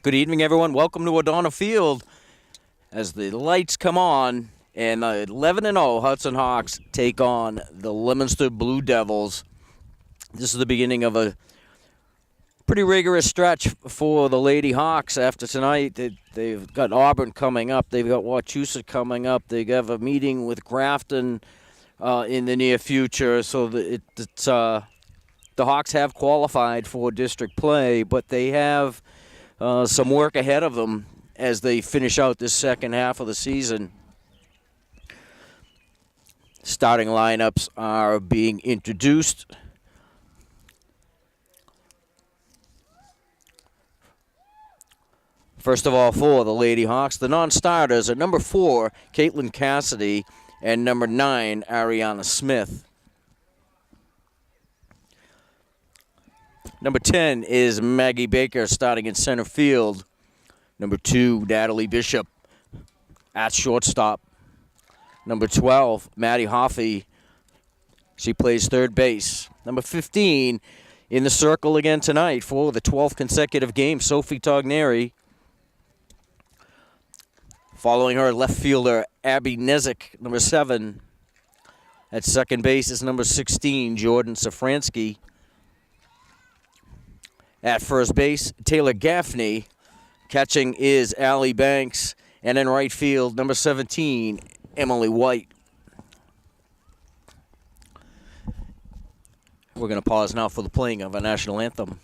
Good evening, everyone. Welcome to O'Donnell Field as the lights come on and the 11-0 Hudson Hawks take on the Leominster Blue Devils. This is the beginning of a pretty rigorous stretch for the Lady Hawks after tonight. They've got Auburn coming up. They've got Wachusett coming up. They have a meeting with Grafton in the near future. So the Hawks have qualified for district play, but they have some work ahead of them as they finish out this second half of the season. Starting lineups are being introduced. First of all, for the Lady Hawks, the non-starters are number 4, Caitlin Cassidy, and number 9, Ariana Smith. Number 10 is Maggie Baker starting in center field. Number 2, Natalie Bishop at shortstop. Number 12, Maddie Hoffey. She plays third base. Number 15 in the circle again tonight for the 12th consecutive game, Sophie Togneri. Following her, left fielder Abby Nezik, number 7. At second base is number 16, Jordan Safransky. At first base, Taylor Gaffney. Catching is Allie Banks. And in right field, number 17, Emily White. We're going to pause now for the playing of our national anthem.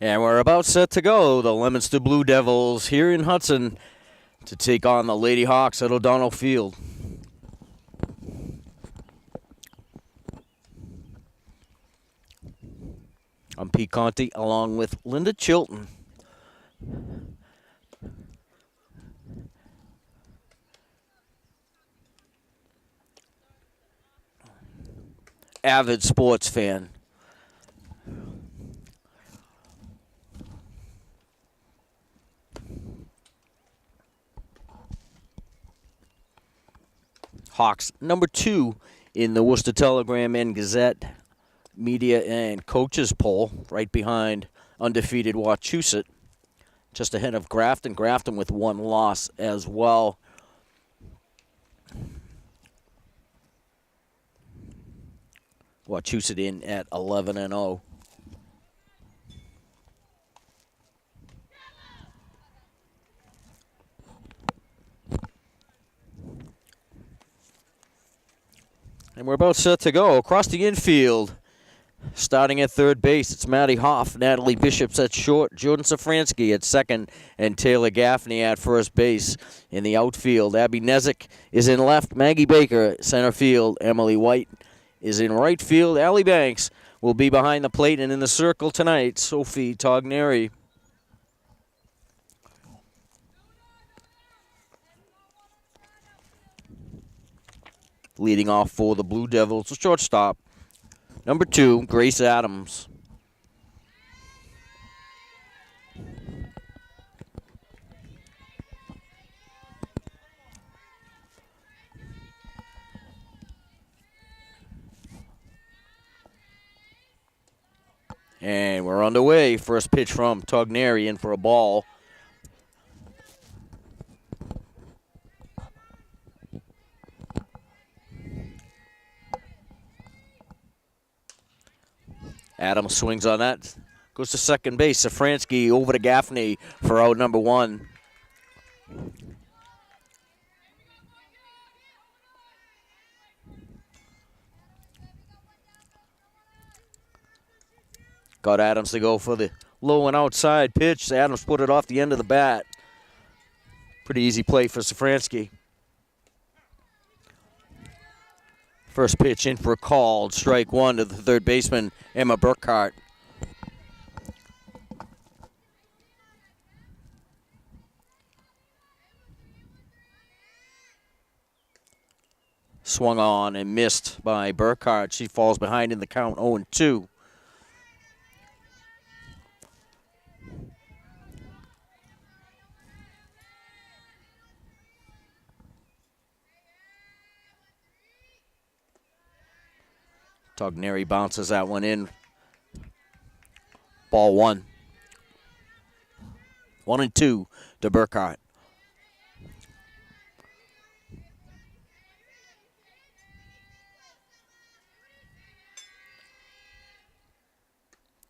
And we're about set to go. The Leominster Blue Devils here in Hudson to take on the Lady Hawks at O'Donnell Field. I'm Pete Conti along with Linda Chilton. Avid sports fan. Hawks, number 2 in the Worcester Telegram and Gazette media and coaches poll, right behind undefeated Wachusett, just ahead of Grafton. Grafton with 1 loss as well. Wachusett in at 11-0. And we're about set to go. Across the infield, starting at third base, it's Maddie Hoff. Natalie Bishop's at short. Jordan Safransky at second. And Taylor Gaffney at first base. In the outfield, Abby Nezik is in left. Maggie Baker at center field. Emily White is in right field. Allie Banks will be behind the plate. And in the circle tonight, Sophie Togneri. Leading off for the Blue Devils, the shortstop, number 2, Grace Adams. And we're underway. First pitch from Togneri in for a ball. Adams swings on that. Goes to second base. Safransky over to Gaffney for out number 1. Got Adams to go for the low and outside pitch. Adams put it off the end of the bat. Pretty easy play for Safransky. First pitch in for a called. Strike 1 to the third baseman, Emma Burkhart. Swung on and missed by Burkhart. She falls behind in the count, 0-2. Togneri bounces that one in. Ball 1. 1-2 to Burkhart.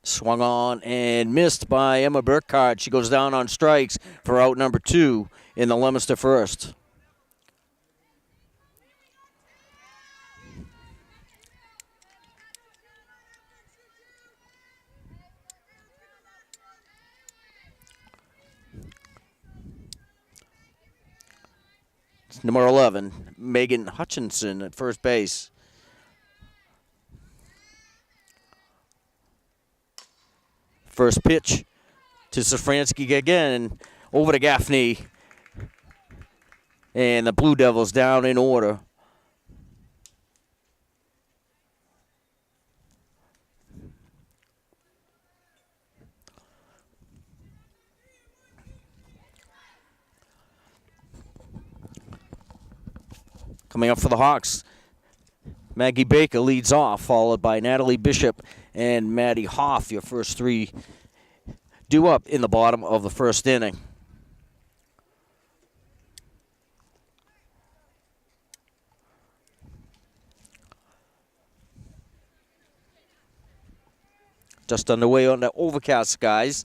Swung on and missed by Emma Burkhart. She goes down on strikes for out number 2 in the Leominster first. It's number 11, Megan Hutchinson at first base. First pitch to Safransky again, over to Gaffney. And the Blue Devils down in order. Coming up for the Hawks, Maggie Baker leads off, followed by Natalie Bishop and Maddie Hoff. Your first 3 due up in the bottom of the first inning. Just underway on the overcast skies.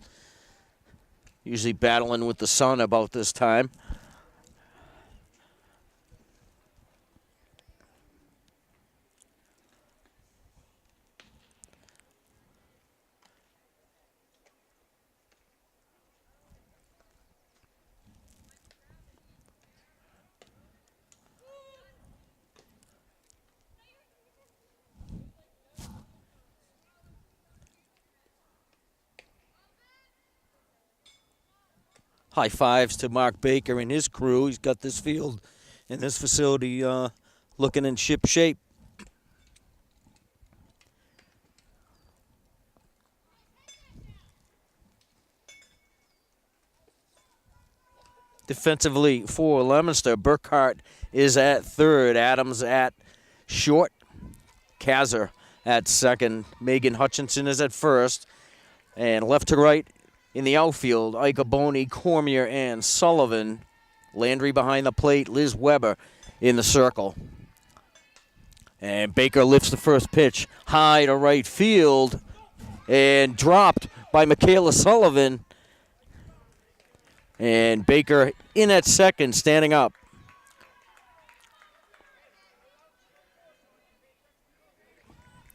Usually battling with the sun about this time. High fives to Mark Baker and his crew. He's got this field and this facility looking in ship shape. Defensively for Leominster, Burkhart is at third, Adams at short, Kazar at second, Megan Hutchinson is at first, and left to right in the outfield, Icaboni, Cormier, and Sullivan. Landry behind the plate, Liz Weber in the circle. And Baker lifts the first pitch high to right field and dropped by Michaela Sullivan. And Baker in at second, standing up.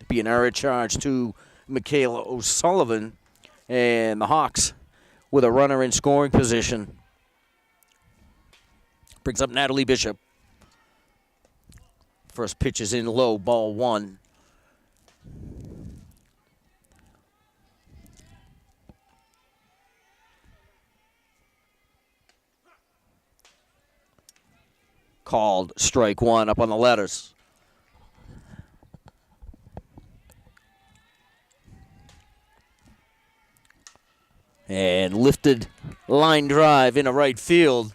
Be an error charge to Michaela O'Sullivan. And the Hawks with a runner in scoring position. Brings up Natalie Bishop. First pitch is in low, ball 1. Called strike 1 up on the letters. And lifted line drive into right field.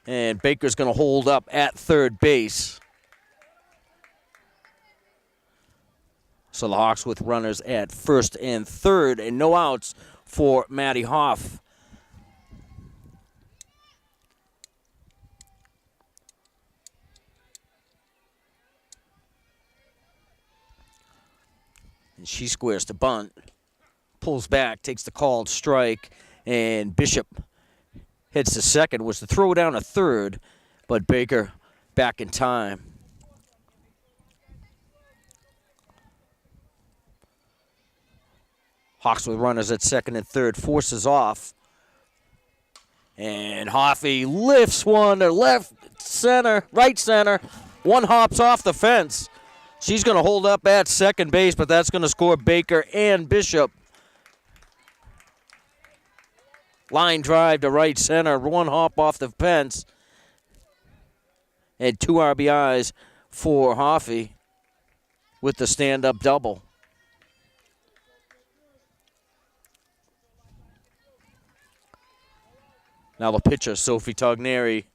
And Baker's going to hold up at third base. So the Hawks with runners at first and third and no outs for Maddie Hoff. And she squares to bunt. pulls back, takes the called strike, and Bishop heads to second. Was to throw down a third, but Baker back in time. Hawks with runners at second and third, forces off. And Hoffey lifts one to left center, right center. One hops off the fence. She's going to hold up at second base, but that's going to score Baker and Bishop. Line drive to right center, one hop off the fence. And 2 RBIs for Hoffey with the stand-up double. Now the pitcher, Sophie Togneri,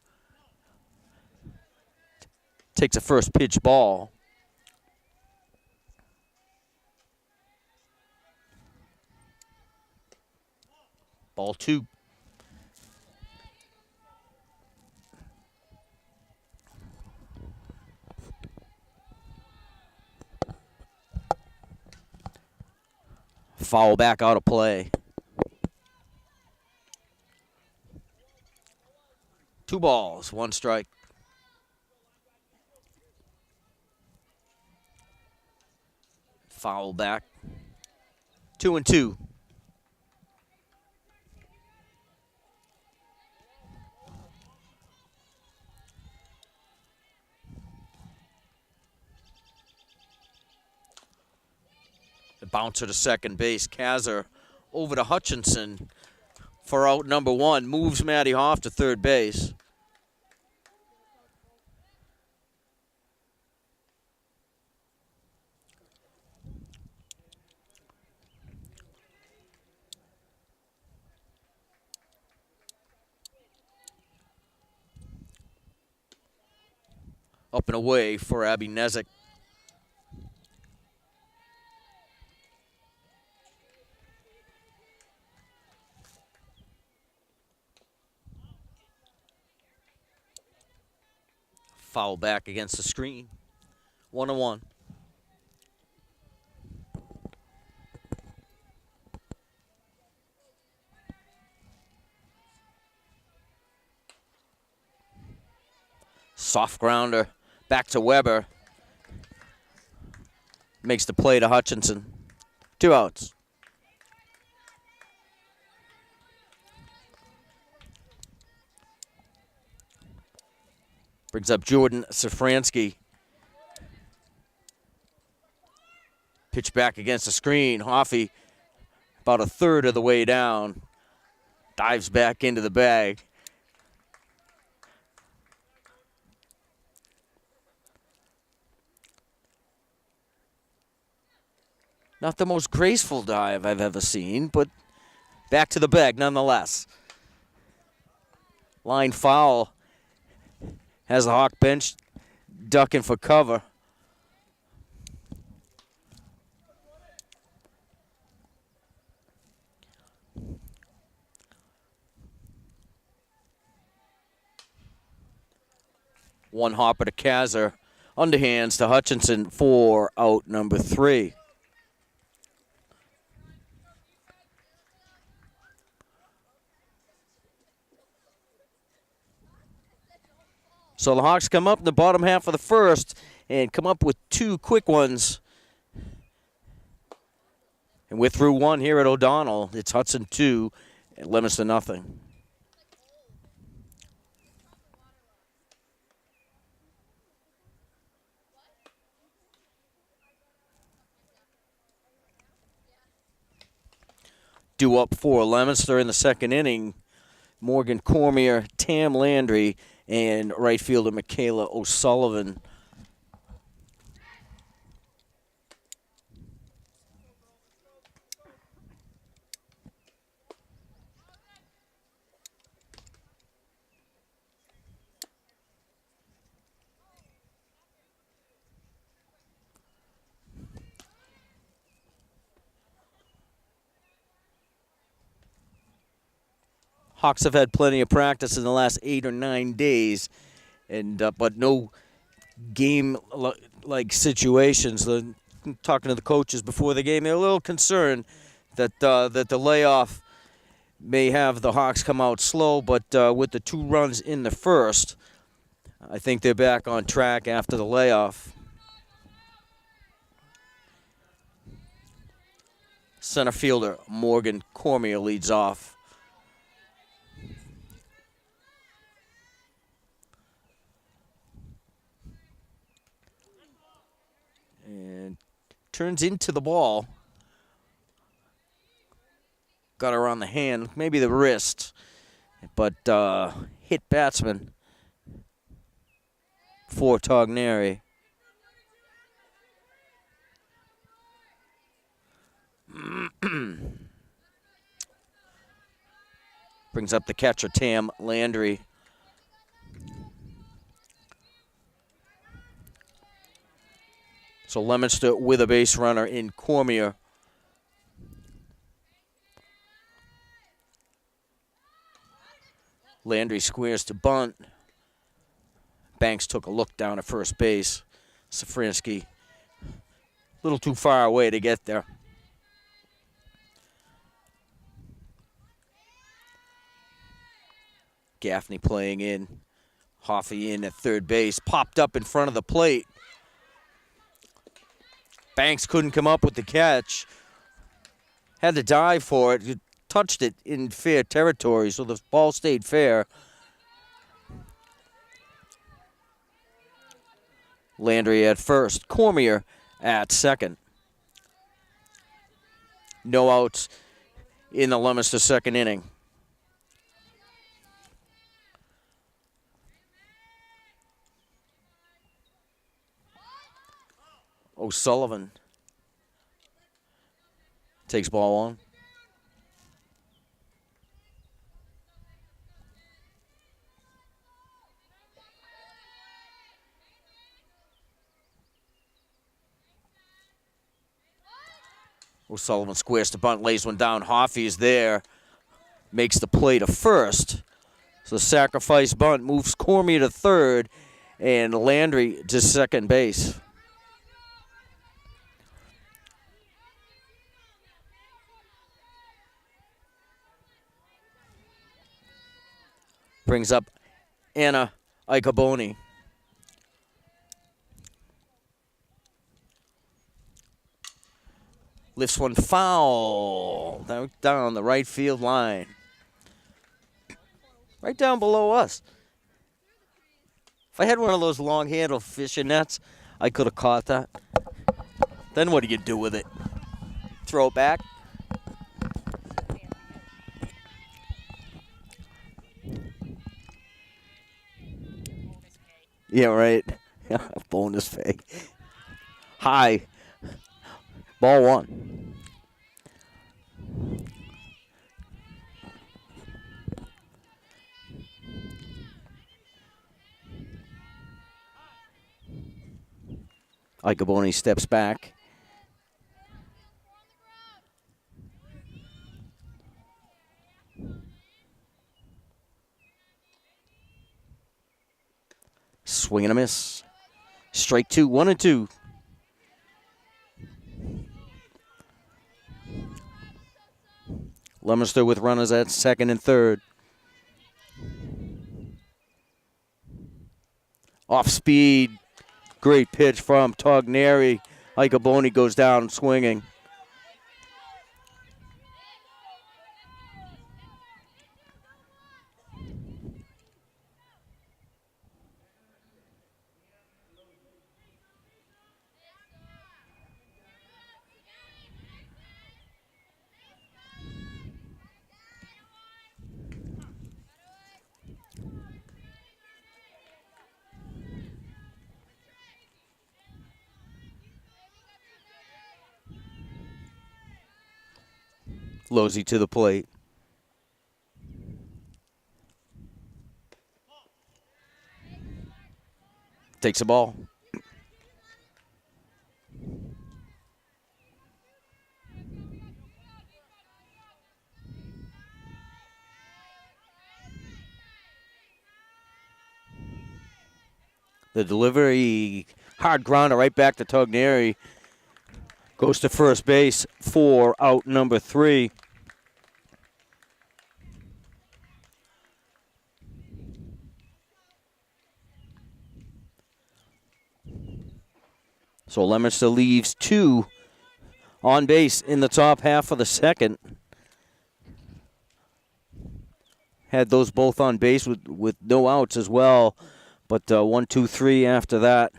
takes a first pitch ball. Ball 2. Foul back out of play. 2 balls, 1 strike. Foul back. 2-2. The bouncer to second base. Kazar over to Hutchinson for out number 1. Moves Maddie Hoff to third base. Up and away for Abby Nezik. Foul back against the screen. 1-1. Soft grounder back to Weber. Makes the play to Hutchinson. 2 outs. Brings up Jordan Safransky. Pitch back against the screen. Hoffey about a third of the way down. Dives back into the bag. Not the most graceful dive I've ever seen, but back to the bag nonetheless. Line foul. Has the Hawk bench ducking for cover. One hopper to Kazar. Underhands to Hutchinson for out number 3. So the Hawks come up in the bottom half of the first and come up with 2 quick ones. And we're through 1 here at O'Donnell. It's Hudson 2 and Leominster nothing. Due up for Leominster in the second inning. Morgan Cormier, Tam Landry, and right fielder Michaela O'Sullivan. Hawks have had plenty of practice in the last 8 or 9 days, and but no game-like situations. Talking to the coaches before the game, they're a little concerned that the layoff may have the Hawks come out slow, but with the 2 runs in the first, I think they're back on track after the layoff. Center fielder Morgan Cormier leads off. And turns into the ball. Got her on the hand, maybe the wrist, but hit batsman for Togneri. Brings up the catcher, Tam Landry. So Leominster with a base runner in Cormier. Landry squares to bunt. Banks took a look down at first base. Safransky a little too far away to get there. Gaffney playing in. Hoffey in at third base. Popped up in front of the plate. Banks couldn't come up with the catch. Had to dive for it. He touched it in fair territory, so the ball stayed fair. Landry at first. Cormier at second. No outs in the Leominster second inning. O'Sullivan takes ball 1. O'Sullivan squares to bunt, lays one down. Hoffey is there, makes the play to first. So sacrifice bunt moves Cormier to third and Landry to second base. Brings up Anna Icaboni. Lifts one foul down the right field line. Right down below us. If I had one of those long-handled fishing nets, I could have caught that. Then what do you do with it? Throw it back? Yeah, right. Bonus pay. High. Ball 1. Icaboni steps back. Swing and a miss. Strike 2, 1-2. Leominster with runners at second and third. Off speed. Great pitch from Togneri. Icaboni goes down swinging. Losey to the plate. Takes a ball. The delivery, hard grounder right back to Togneri. Goes to first base for out number 3. So Leominster leaves 2 on base in the top half of the second. Had those both on base with no outs as well. But 1, 2, 3 after that.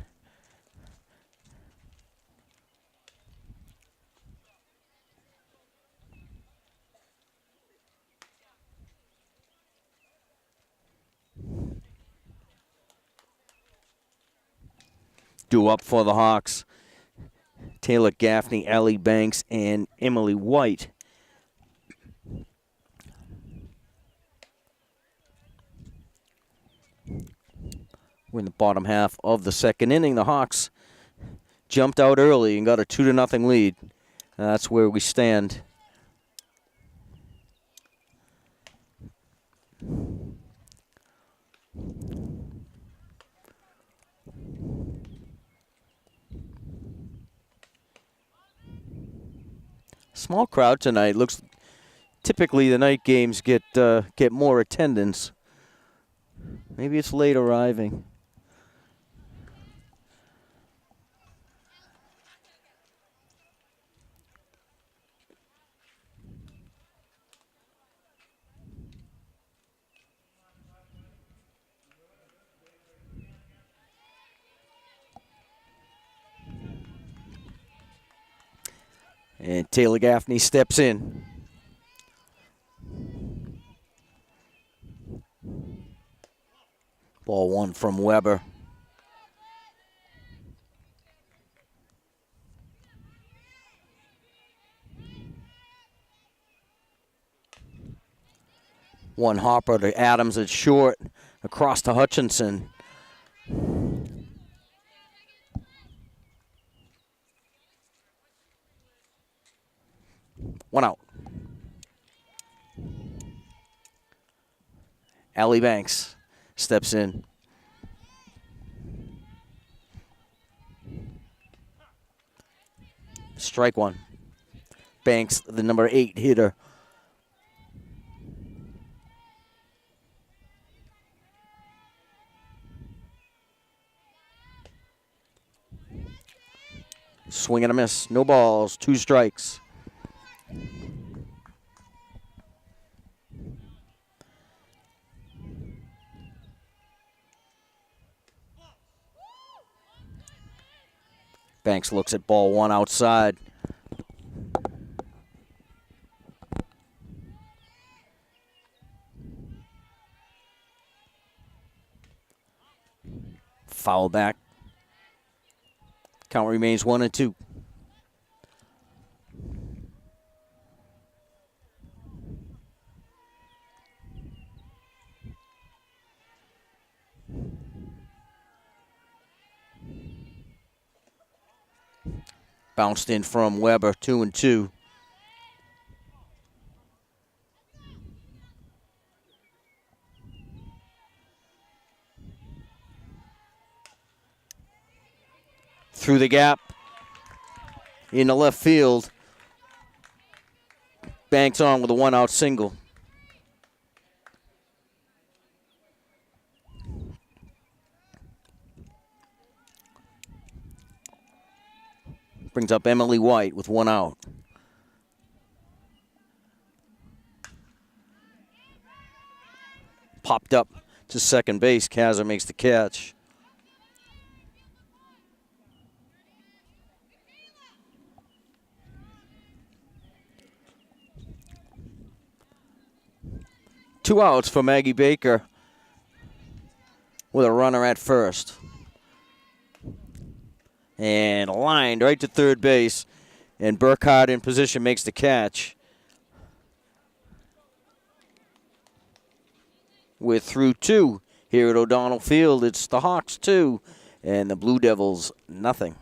Due up for the Hawks. Taylor Gaffney, Allie Banks, and Emily White. We're in the bottom half of the second inning. The Hawks jumped out early and got a 2-0 lead. That's where we stand. Small crowd tonight. Looks typically the night games get more attendance. Maybe it's late arriving. And Taylor Gaffney steps in. Ball 1 from Weber. One hopper to Adams at short, across to Hutchinson. One out. Allie Banks steps in. Strike 1. Banks, the number 8 hitter. Swing and a miss. No balls. 2 strikes. Banks looks at ball 1 outside. Foul back. Count remains 1-2. Bounced in from Weber, 2-2. Through the gap in the left field. Banks on with a 1-out single. Brings up Emily White with 1 out. Popped up to second base. Kazar makes the catch. Two outs for Maggie Baker with a runner at first. And lined right to third base. And Burkhardt in position makes the catch. We're through 2 here at O'Donnell Field. It's the Hawks 2 and the Blue Devils nothing.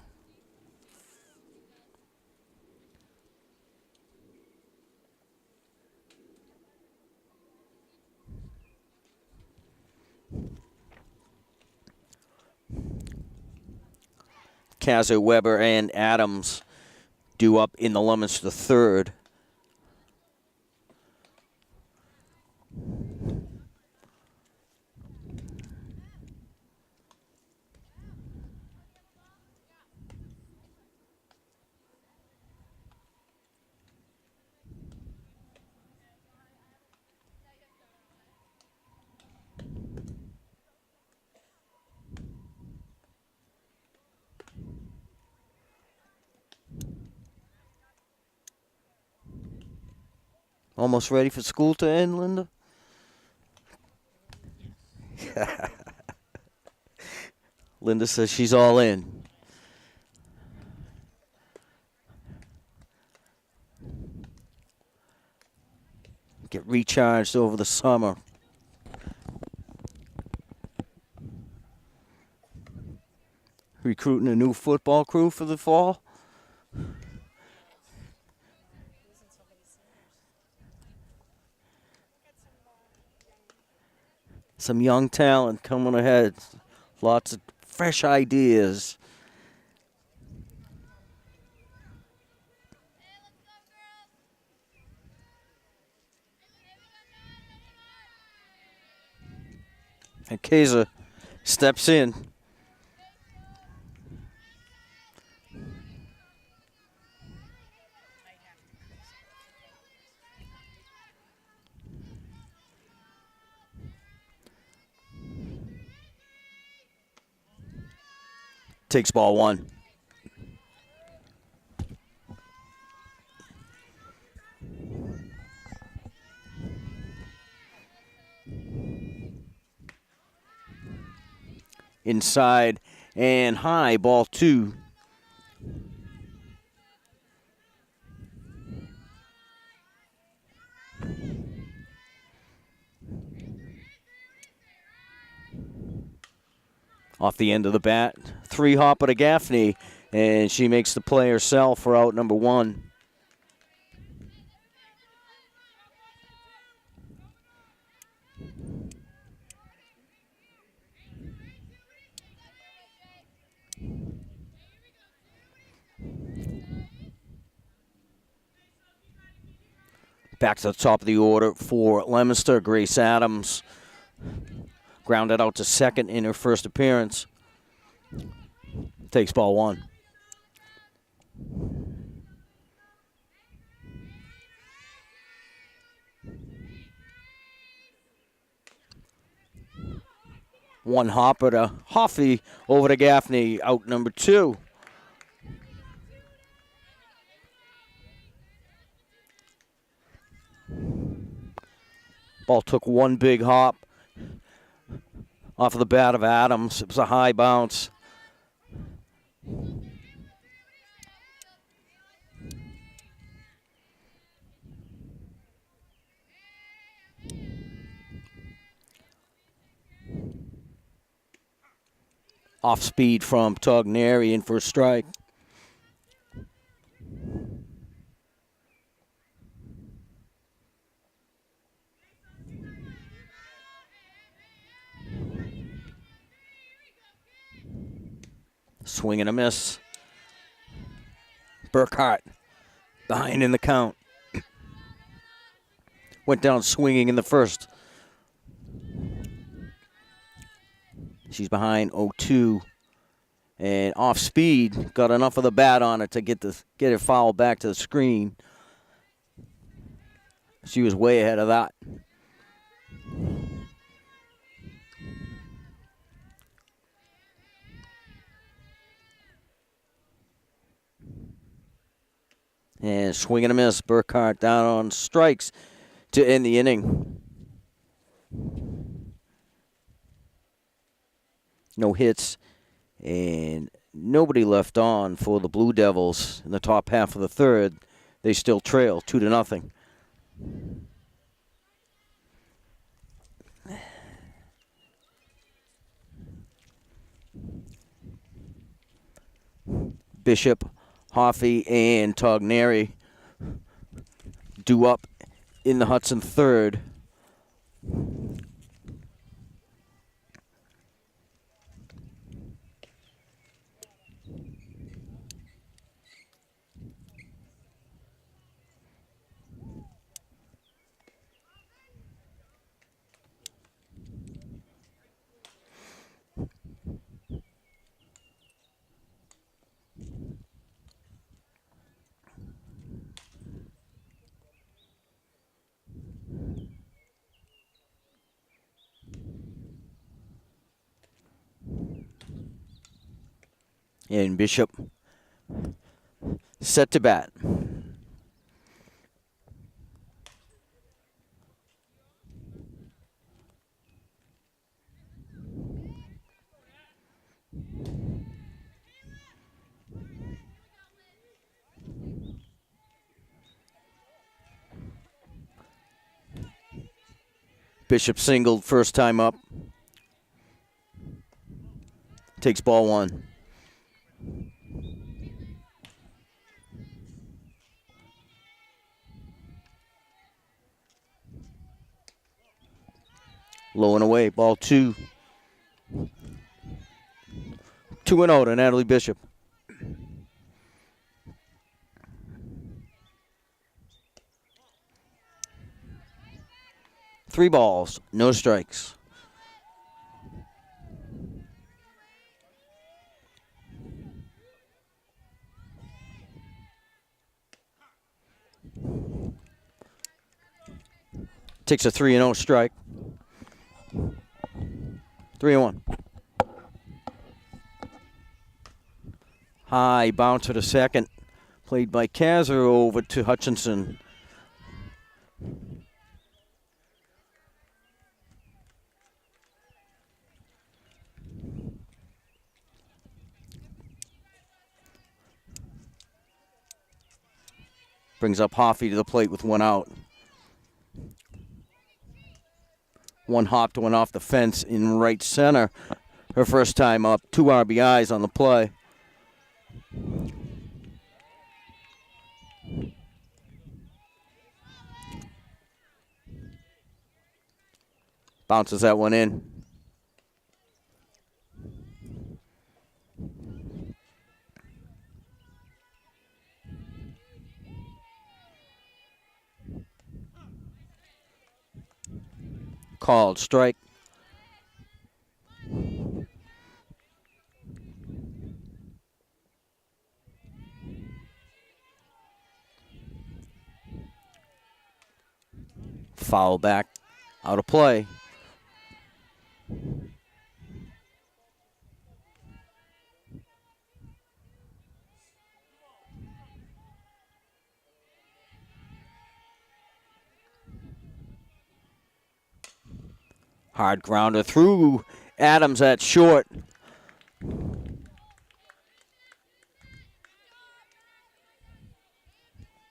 Kazar, Weber, and Adams due up in the Leominster third. Almost ready for school to end, Linda? Linda says she's all in. Get recharged over the summer. Recruiting a new football crew for the fall. Some young talent coming ahead. Lots of fresh ideas. And Kaiser steps in. Takes ball one. Inside and high, ball two. Off the end of the bat, three hopper to Gaffney, and she makes the play herself for out number one. Back to the top of the order for Leominster, Grace Adams. Grounded out to second in her first appearance. Takes ball one. One hopper to Hoffey, over to Gaffney, out number two. Ball took one big hop off of the bat of Adams. It was a high bounce. Off speed from Togneri in for a strike. Swing and a miss. Burkhart behind in the count. Went down swinging in the first. She's behind 0-2. And off speed, got enough of the bat on it to get it fouled back to the screen. She was way ahead of that. And swing and a miss. Burkhart down on strikes to end the inning. No hits and nobody left on for the Blue Devils in the top half of the third. They still trail 2-0. Bishop, Hoffey, and Togneri due up in the Hudson third. And Bishop set to bat. Bishop singled first time up. Takes ball one. Low and away, ball two. 2-0 to Natalie Bishop. Three balls, no strikes. Takes a 3-0 strike. 3-1. High bouncer to second. Played by Kazar over to Hutchinson. Brings up Hoffey to the plate with one out. One hopped, one off the fence in right center. Her first time up. 2 RBIs on the play. Bounces that one in. Called strike. Foul back, out of play. Hard grounder through Adams at short.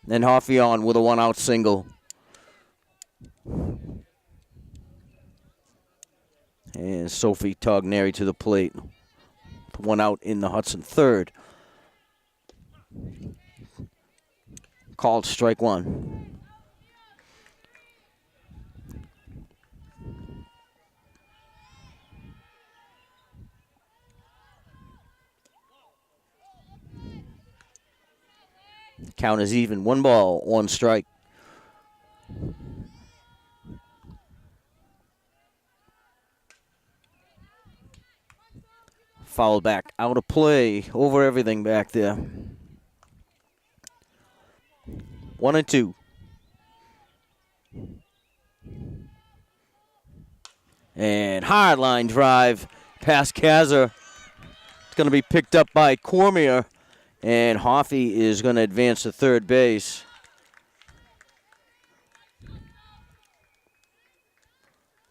Then Hoffey on with a one-out single. And Sophie Togneri to the plate. One out in the Hudson third. Called strike one. Count is even. 1 ball, 1 strike. Fouled back, out of play, over everything back there. 1-2. And hard line drive past Kazar. It's going to be picked up by Cormier. And Hoffey is going to advance to third base.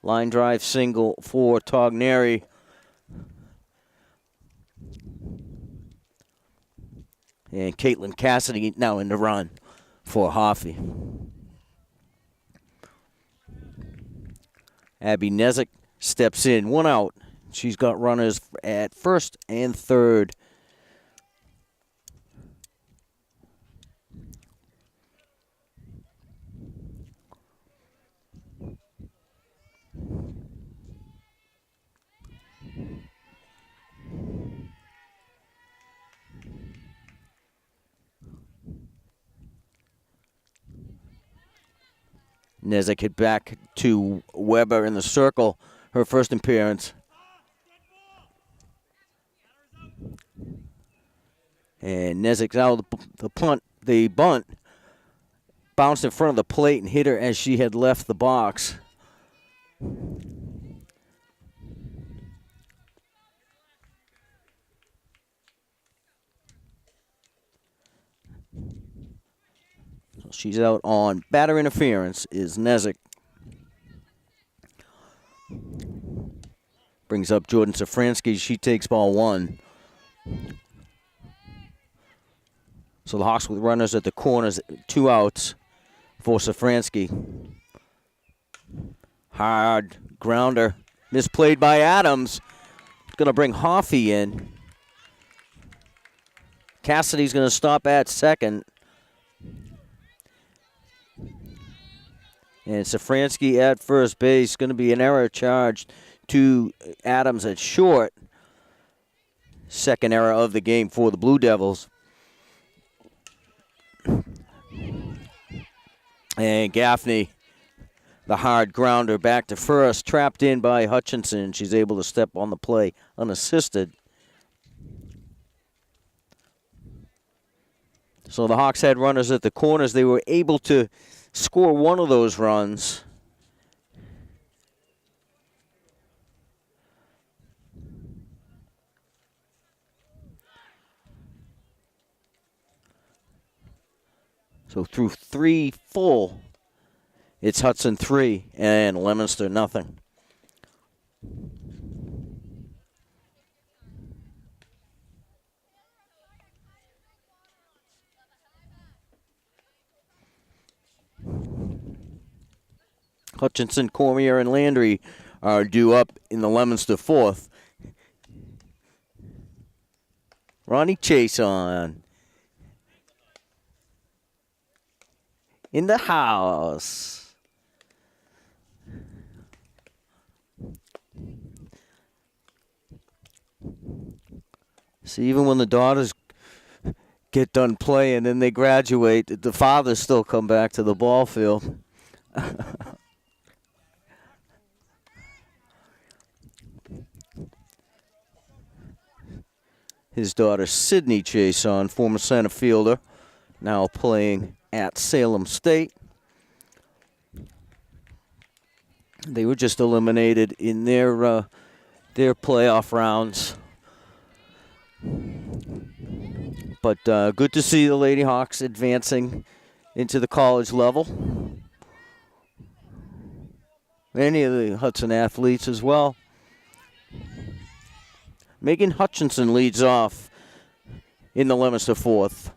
Line drive single for Togneri. And Caitlin Cassidy now in the run for Hoffey. Abby Nezik steps in, 1 out. She's got runners at first and third. Nezik hit back to Weber in the circle, her first appearance. And Nezik's out of the bunt bounced in front of the plate and hit her as she had left the box. She's out on batter interference is Nezik. Brings up Jordan Safransky. She takes ball 1. So the Hawks with runners at the corners, 2 outs for Safransky. Hard grounder. Misplayed by Adams. Going to bring Hoffey in. Cassidy's going to stop at second. And Safransky at first base. Going to be an error charged to Adams at short. Second error of the game for the Blue Devils. And Gaffney, the hard grounder back to first, trapped in by Hutchinson. She's able to step on the play unassisted. So the Hawks had runners at the corners. They were able to score one of those runs. So through 3 full, it's Hudson 3 and Leominster nothing. Hutchinson, Cormier, and Landry are due up in the Leominster 4th. Ronnie Chase on. In the house. See, even when the daughters get done playing and they graduate, the fathers still come back to the ball field. His daughter, Sydney Chason, former center fielder, now playing at Salem State. They were just eliminated in their playoff rounds. But good to see the Lady Hawks advancing into the college level. Many of the Hudson athletes as well. Megan Hutchinson leads off in the Leominster 4th.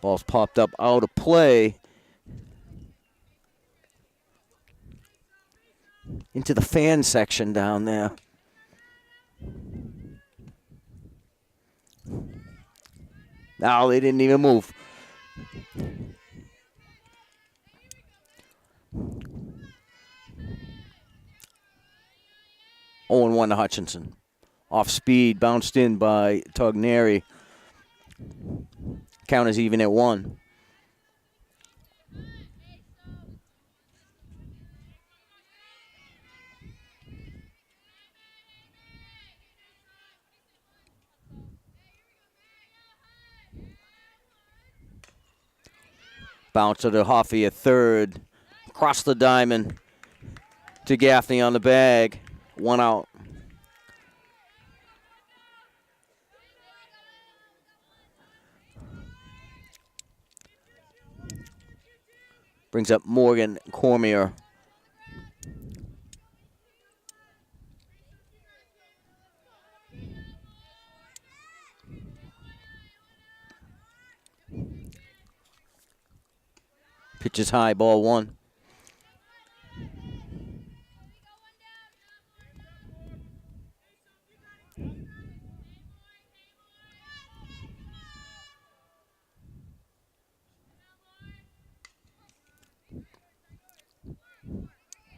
Ball's popped up out of play. Into the fan section down there. No, they didn't even move. Oh, and 1 to Hutchinson. Off speed, bounced in by Togneri. Count is even at 1. Bouncer to Hoffey at third. Across the diamond to Gaffney on the bag. 1 out. Brings up Morgan Cormier. Pitches high, ball 1.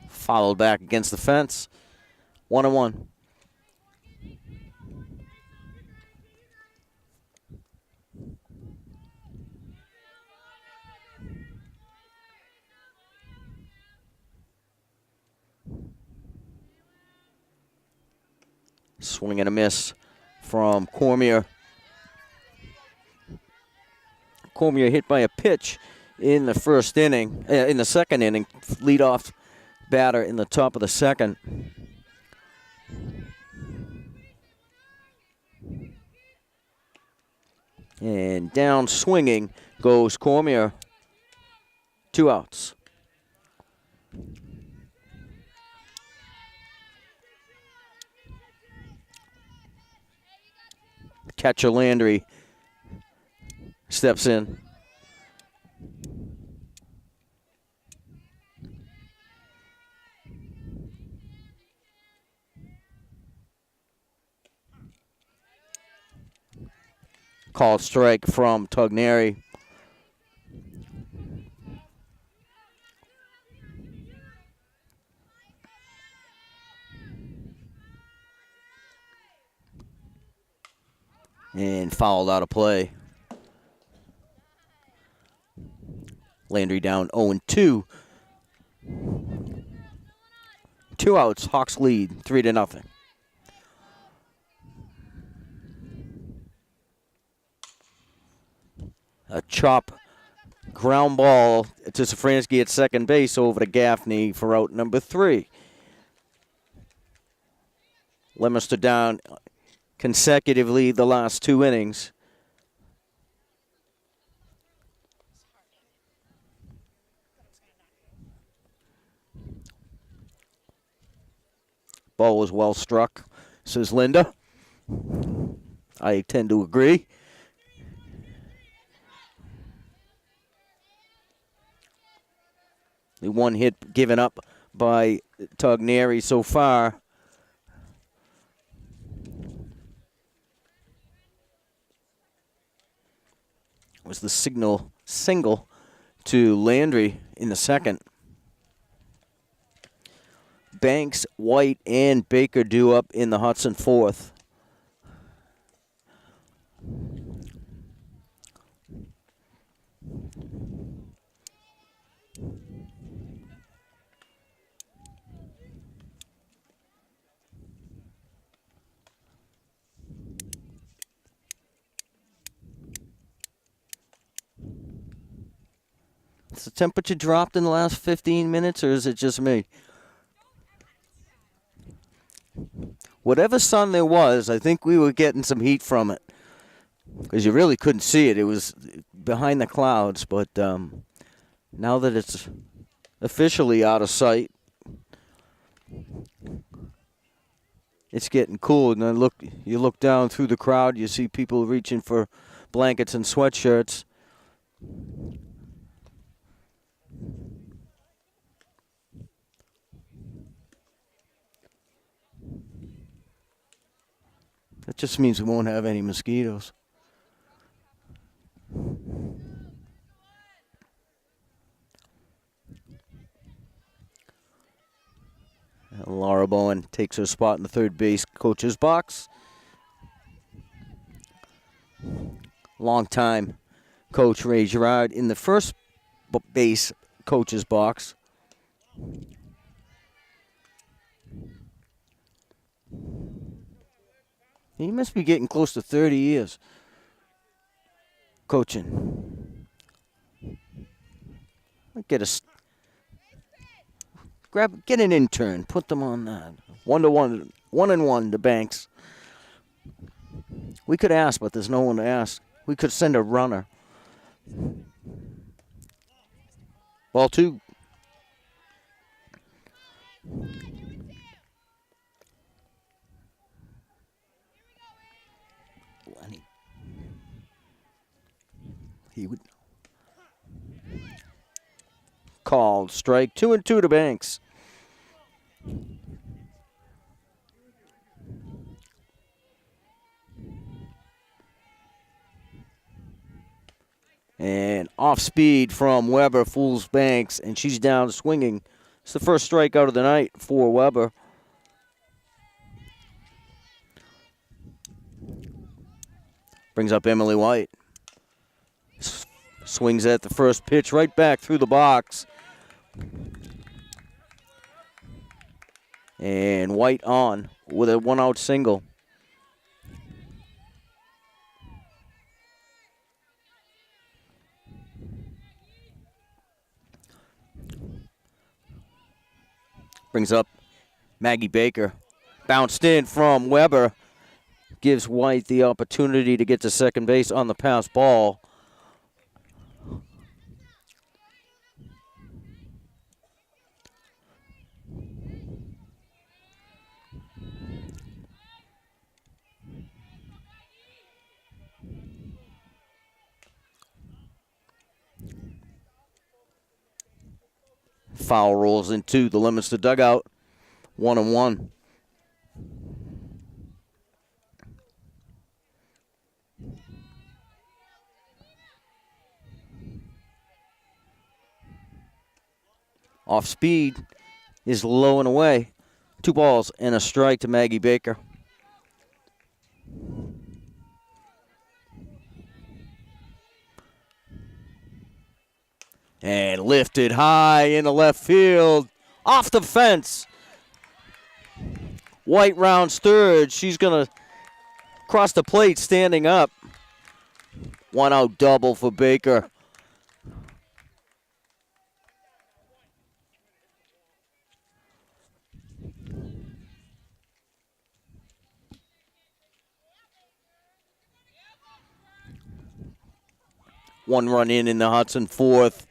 Followed back against the fence. 1-1. Swing and a miss from Cormier. Cormier hit by a pitch in the first inning, in the second inning, leadoff batter in the top of the second. And down swinging goes Cormier. 2 outs. Catcher Landry steps in. Called strike from Togneri. And fouled out of play. Landry down 0-2. 2 outs. Hawks lead 3-0. A chop ground ball to Safransky at second base over to Gaffney for out number 3. Leominster down consecutively the last 2 innings. Ball was well struck, says Linda. I tend to agree. The 1 hit given up by Togneri so far. Was the single to Landry in the second. Banks, White, and Baker due up in the Hudson 4th. Has the temperature dropped in the last 15 minutes, or is it just me? Whatever sun there was, I think we were getting some heat from it. Because you really couldn't see it. It was behind the clouds. But now that it's officially out of sight, it's getting cool. And then you look down through the crowd, you see people reaching for blankets and sweatshirts. That just means we won't have any mosquitoes. And Laura Bowen takes her spot in the third base coach's box. Long-time coach Ray Girard in the first base coach's box. He must be getting close to 30 years coaching. Get an intern, put them on that. 1-1, 1-1 to Banks. We could ask, but there's no one to ask. We could send a runner. Ball 2. He would called strike 2-2 to Banks. And off speed from Weber fools Banks, and she's down swinging. It's the first strikeout of the night for Weber. Brings up Emily White. Swings at the first pitch right back through the box. And White on with a 1-out single. Brings up Maggie Baker. Bounced in from Weber. Gives White the opportunity to get to second base on the pass ball. Foul rolls into the Leominster dugout. 1-1. Off speed is low and away. 2 balls and a strike to Maggie Baker. And lifted high in the left field. Off the fence. White rounds third. She's going to cross the plate standing up. 1-out double for Baker. One run in the Hudson fourth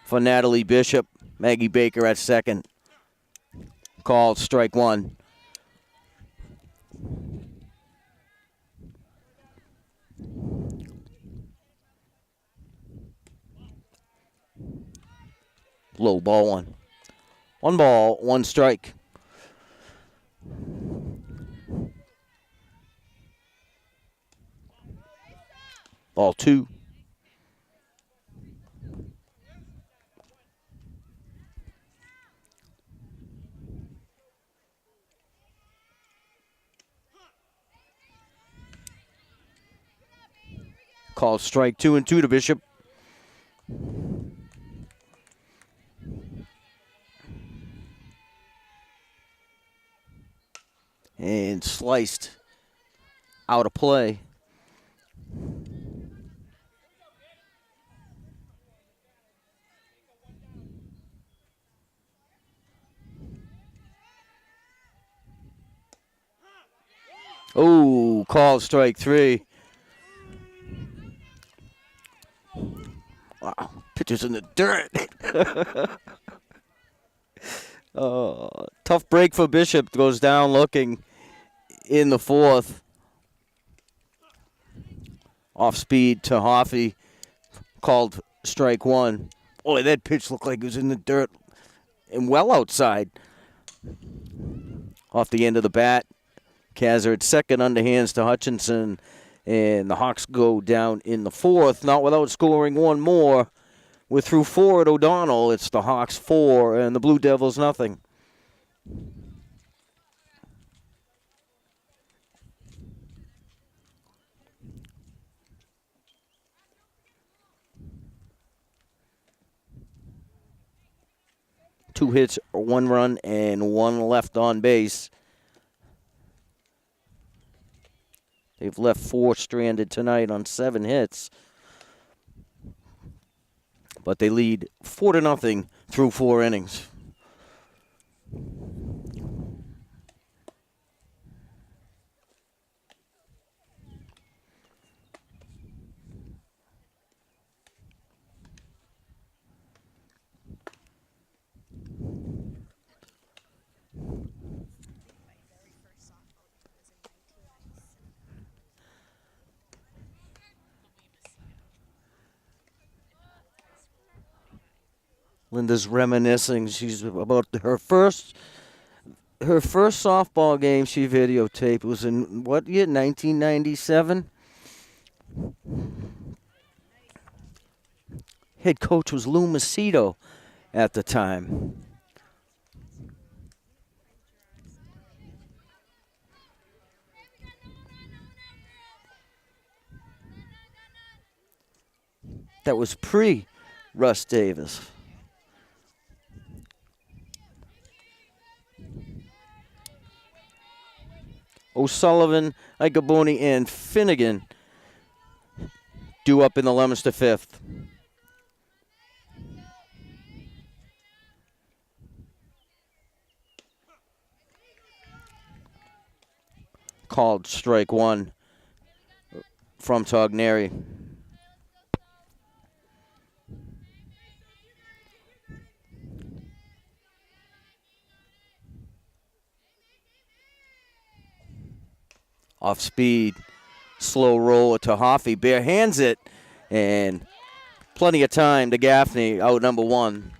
for Natalie Bishop. Maggie Baker at second. Called strike one. Low ball one. 1 ball, 1 strike. Ball 2. Called strike 2 and 2 to Bishop. And sliced out of play. Oh, called strike 3. Wow, pitcher's in the dirt. Tough break for Bishop. Goes down looking in the fourth. Off speed to Hoffey. Called strike 1. Boy, that pitch looked like it was in the dirt and well outside. Off the end of the bat. Kazar at second, underhands to Hutchinson. And the Hawks go down in the fourth, not without scoring one more. We're through 4 at O'Donnell. It's the Hawks 4 and the Blue Devils nothing. Two hits, 1 run, and 1 left on base. They've left 4 stranded tonight on 7 hits. But they lead 4-0 through 4 innings. Linda's reminiscing. She's about her first softball game she videotaped. It was in what year? 1997. Head coach was Lou Macedo at the time. That was pre-Russ Davis. O'Sullivan, Icaboni, and Finnegan due up in the Leominster fifth. called strike one from Togneri. Off speed, slow roller to Hoffey. Bare hands it, and plenty of time to Gaffney, out number one.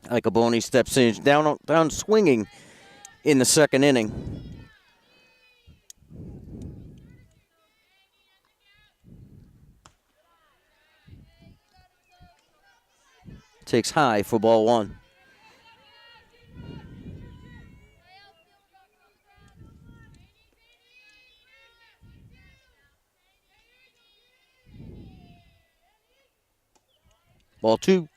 Icaboni steps in, down swinging in the second inning. Takes high for ball one. Ball two.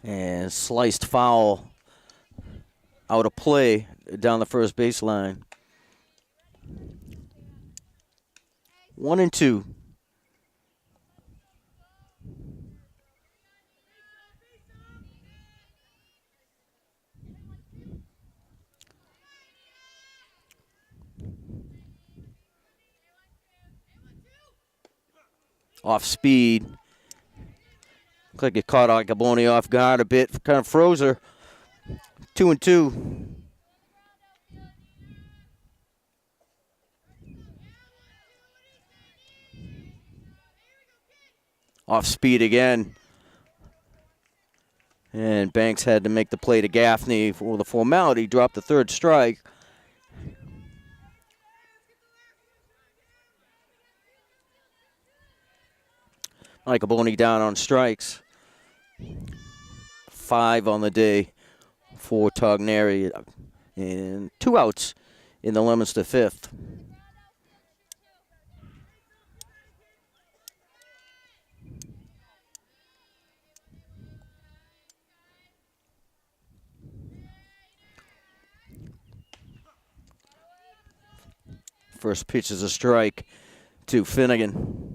And sliced foul out of play down the first baseline. 1-2. Off speed. Looks like it caught Icaboni off guard a bit. Kind of froze her. 2-2. Off speed again. And Banks had to make the play to Gaffney for the formality. Dropped the third strike. Icaboni down on strikes. 5 on the day for Togneri. And 2 outs in the Leominster fifth. First pitch is a strike to Finnegan.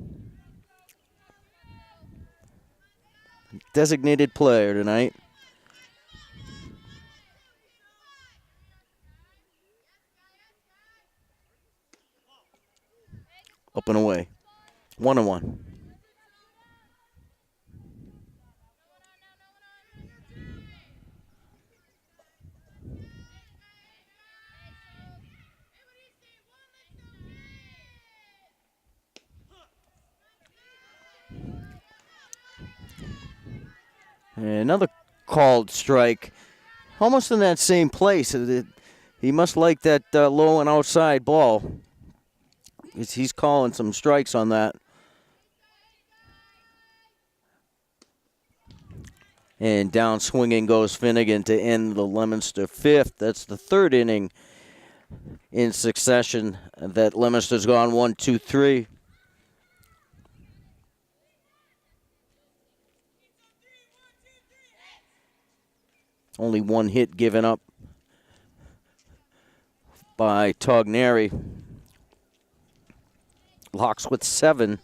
Designated player tonight. Up and away. 1-1. And another called strike, almost in that same place. He must like that low and outside ball. He's calling some strikes on that. And down swinging goes Finnegan to end the Leominster fifth. That's the third inning in succession that Leominster's gone 1, 2, 3. Only one hit given up by Togneri. Locks with 7.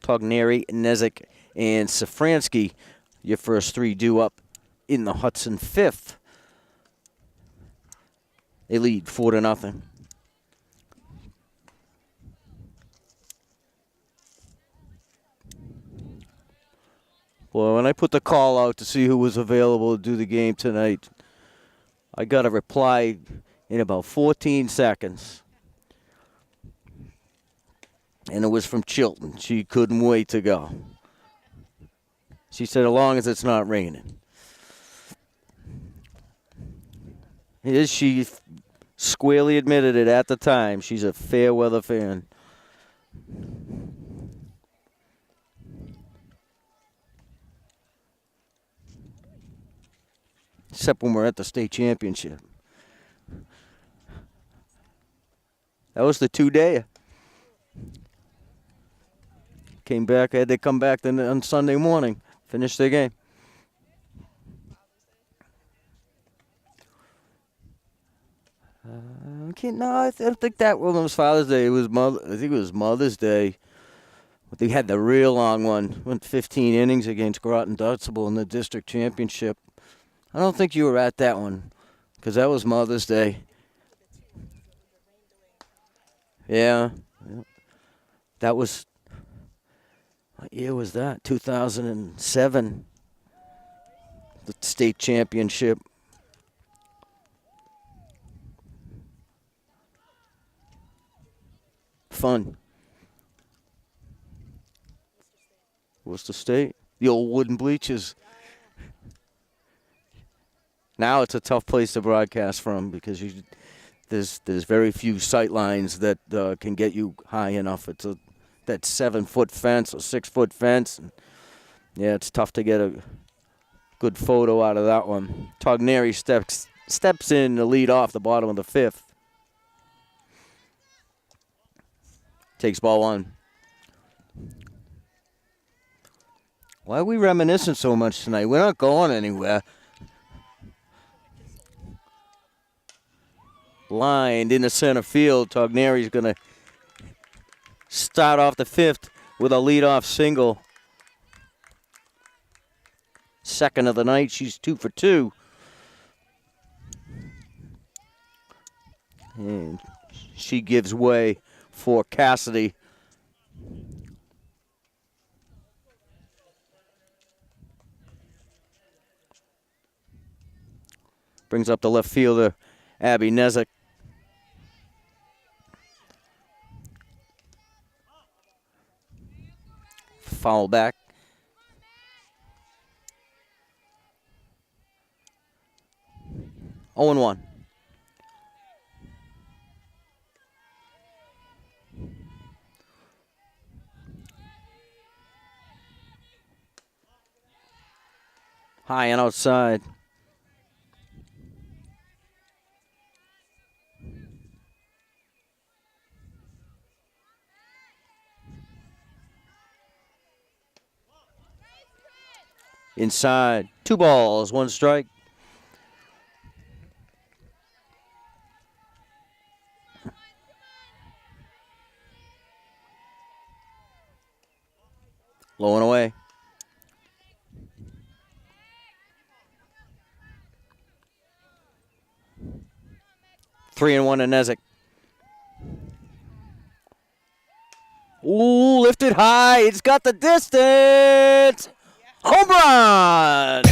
Togneri, Nezik, and Safransky, your first 3 due up in the Hudson fifth. They lead 4-0. Well, when I put the call out to see who was available to do the game tonight, I got a reply in about 14 seconds. And it was from Chilton. She couldn't wait to go. She said, as long as it's not raining. She squarely admitted it at the time. She's a fair weather fan. except when we're at the state championship. That was the 2-day. Came back. Had they come back then on Sunday morning, finish their game. No, I don't think that was Father's Day. It was I think it was Mother's Day. But they had the real long one. Went 15 innings against Groton Dunstable in the district championship. I don't think you were at that one, because that was Mother's Day. Yeah. That was, what year was that? 2007. The state championship. Fun. Worcester State. The old wooden bleachers. Now it's a tough place to broadcast from because there's very few sight lines that can get you high enough. It's that 7-foot fence or 6-foot fence. And yeah, it's tough to get a good photo out of that one. Togneri steps in to lead off the bottom of the 5th. Takes ball 1. Why are we reminiscing so much tonight? We're not going anywhere. Lined into center field. Togneri's going to start off the 5th with a leadoff single. Second of the night. She's 2 for 2. And she gives way for Cassidy. Brings up the left fielder, Abby Nezik. Foul back. Oh and 1. High and outside. Inside. 2 balls, 1 strike. Low and away. Three and 1 to Nezik. Ooh, lifted high. It's got the distance. Home run!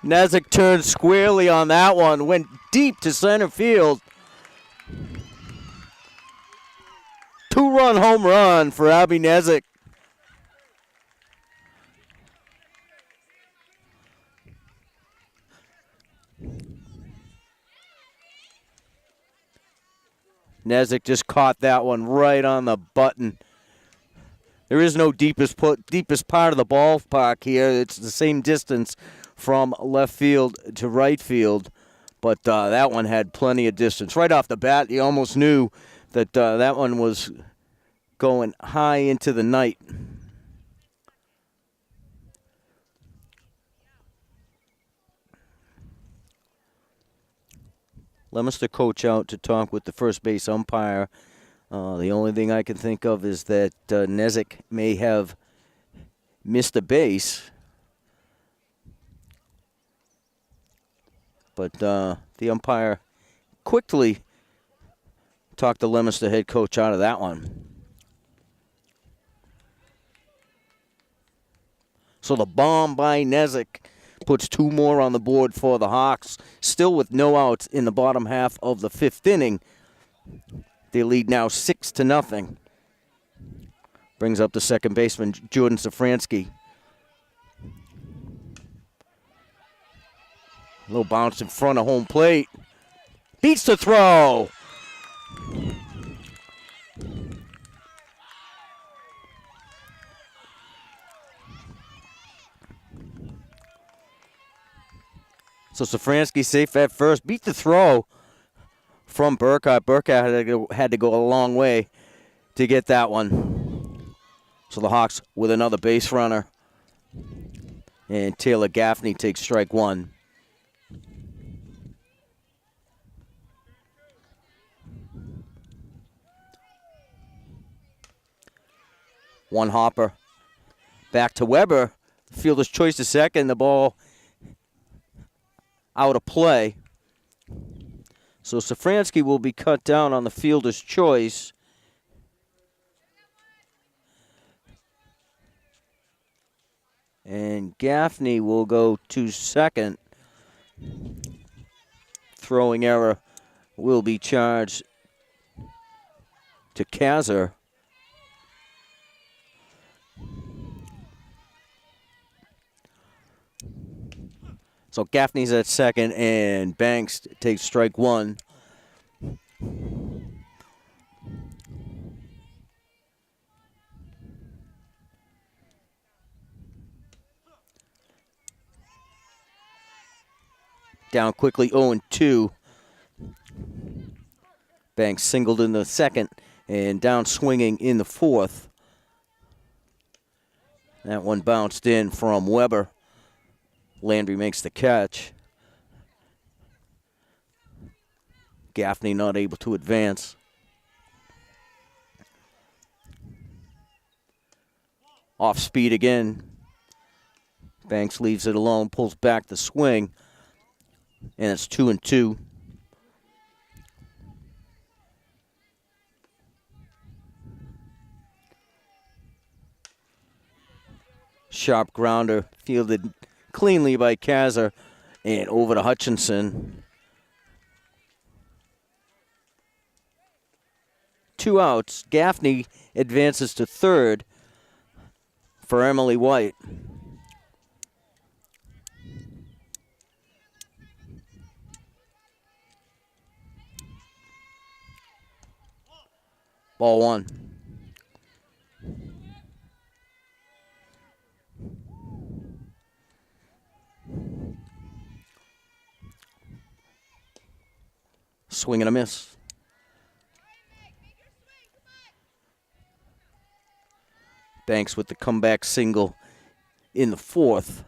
Nezik turned squarely on that one, went deep to center field. 2-run home run for Abby Nezik. Nezik just caught that one right on the button. There is no deepest part of the ballpark here. It's the same distance from left field to right field, but that one had plenty of distance. Right off the bat, you almost knew that that one was going high into the night. Leominster coach out to talk with the first base umpire. The only thing I can think of is that Nezik may have missed a base. But the umpire quickly talked the Leominster head coach out of that one. So the bomb by Nezik puts 2 more on the board for the Hawks. Still with no outs in the bottom half of the 5th inning. They lead now 6-0. Brings up the second baseman, Jordan Safransky. Little bounce in front of home plate. Beats the throw. So Safransky safe at first. Beat the throw from Burkhardt. Burkhardt had to go a long way to get that one. So the Hawks with another base runner. And Taylor Gaffney takes strike one. One hopper. Back to Weber. Fielder's choice to second. The ball out of play. So Safransky will be cut down on the fielder's choice. And Gaffney will go to second. Throwing error will be charged to Kazar. So Gaffney's at second, and Banks takes strike one. Down quickly, 0-2. Banks singled in the second, and down swinging in the fourth. That one bounced in from Weber. Landry makes the catch. Gaffney not able to advance. Off speed again. Banks leaves it alone, pulls back the swing, and it's 2-2. Sharp grounder fielded cleanly by Kazar and over to Hutchinson. 2 outs. Gaffney advances to third for Emily White. Ball one. Swing and a miss. Banks with the comeback single in the fourth.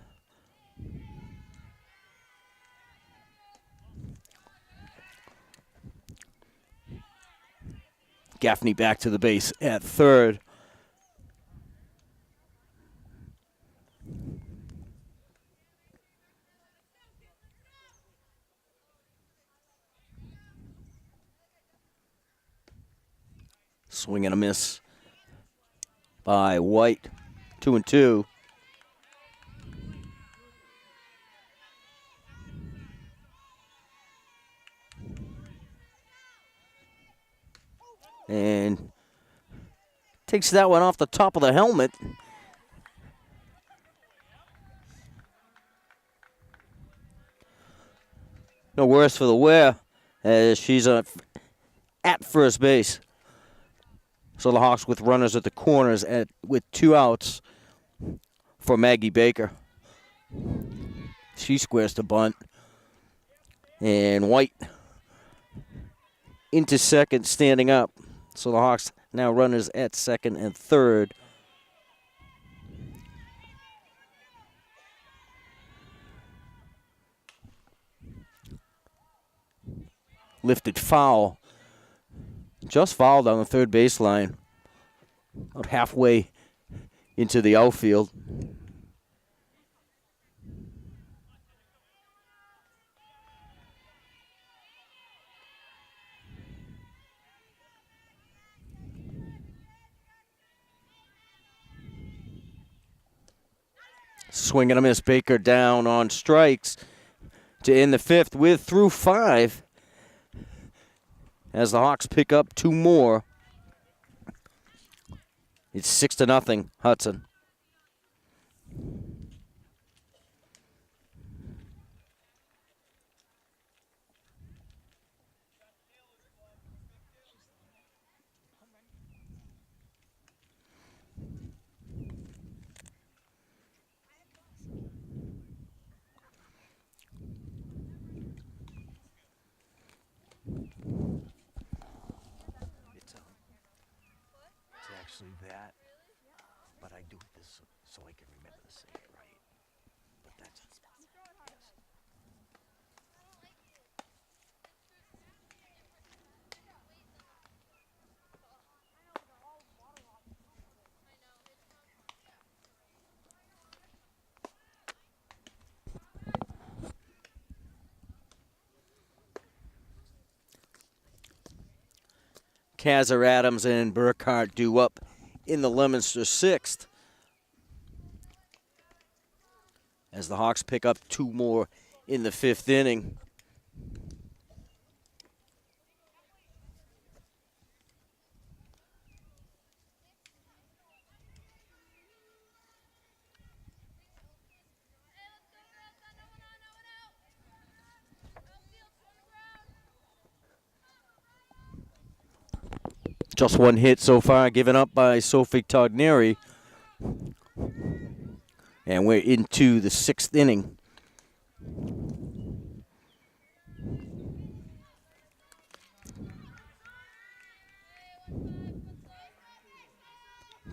Gaffney back to the base at third. Swing and a miss by White. 2-2. And takes that one off the top of the helmet. No worse for the wear as she's at first base. So the Hawks with runners at the corners with 2 outs for Maggie Baker. She squares the bunt. And White into second, standing up. So the Hawks now runners at second and third. Lifted foul. Just fouled on the third baseline. About halfway into the outfield. Swing and a miss. Baker down on strikes to end the fifth with through 5. As the Hawks pick up 2 more. It's 6-0, Hudson. actually that, but I do this so I can remember to say it right. But that's yes. Kazar, Adams, and Burkhart due up in the Leominster 6th. As the Hawks pick up 2 more in the 5th inning. Just 1 hit so far, given up by Sophie Togneri. And we're into the 6th inning.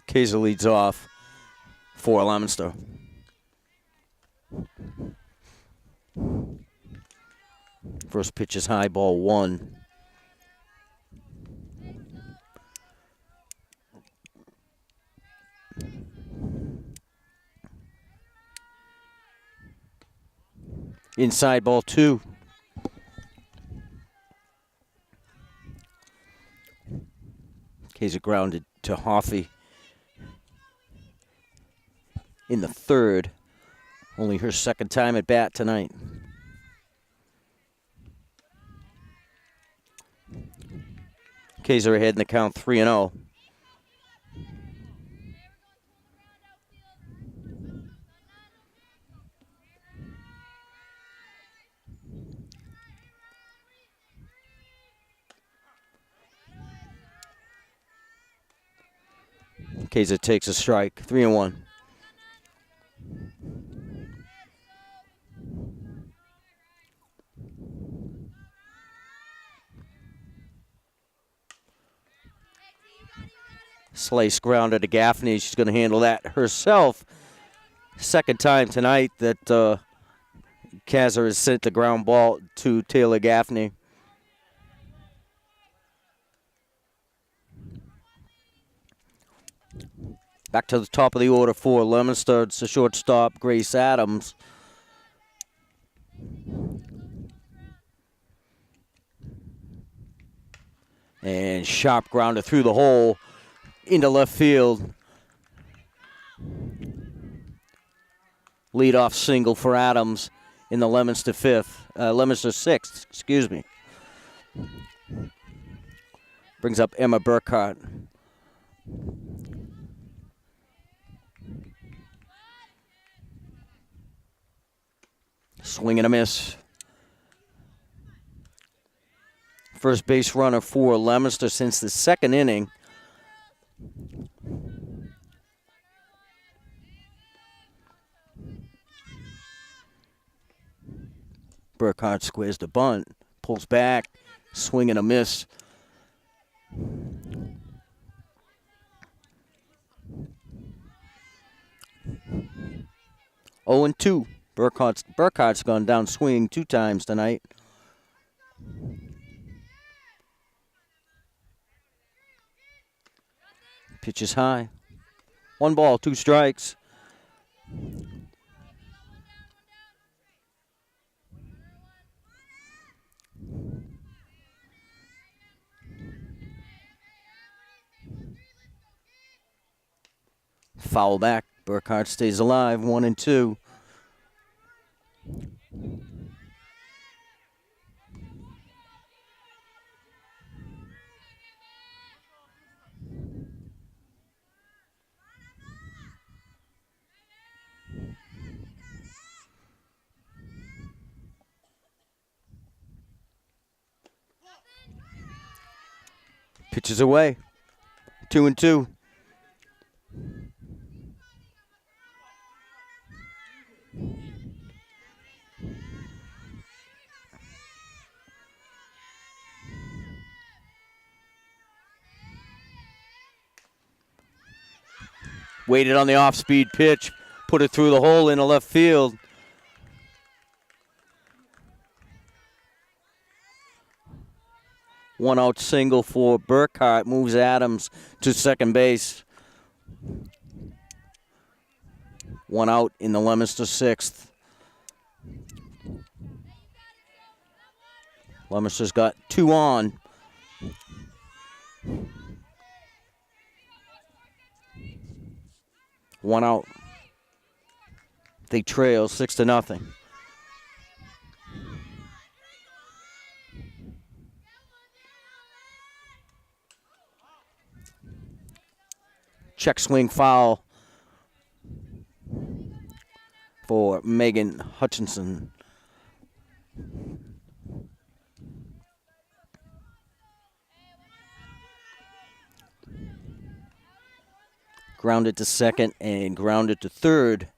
Kaiser leads off for Leominster. First pitch is high, ball 1. Inside, ball 2. Kaiser grounded to Hoffey in the 3rd. Only her 2nd time at bat tonight. Kaiser ahead in the count 3-0. Kaiser takes a strike, 3-1. Slice grounder to Gaffney. She's going to handle that herself. 2nd time tonight that Kazar has sent the ground ball to Taylor Gaffney. Back to the top of the order for Leominster. It's the shortstop, Grace Adams. And sharp grounder through the hole into left field. Leadoff single for Adams in the Leominster 6th, excuse me. Brings up Emma Burkhart. Swing and a miss. First base runner for Leominster since the 2nd inning. Burkhart squares the bunt, pulls back, swing and a miss. Oh and 2. Burkhart's gone down swinging 2 times tonight. Pitch is high. 1 ball, 2 strikes. Foul back. Burkhart stays alive, 1 and 2. Pitches away. 2 and 2. Waited on the off-speed pitch, put it through the hole in the left field. One out single for Burkhart, moves Adams to second base. One out in the Leominster sixth. Leominster's got two on. One out. They trail 6-0. Check swing foul for Megan Hutchinson. Grounded to second and grounded to third.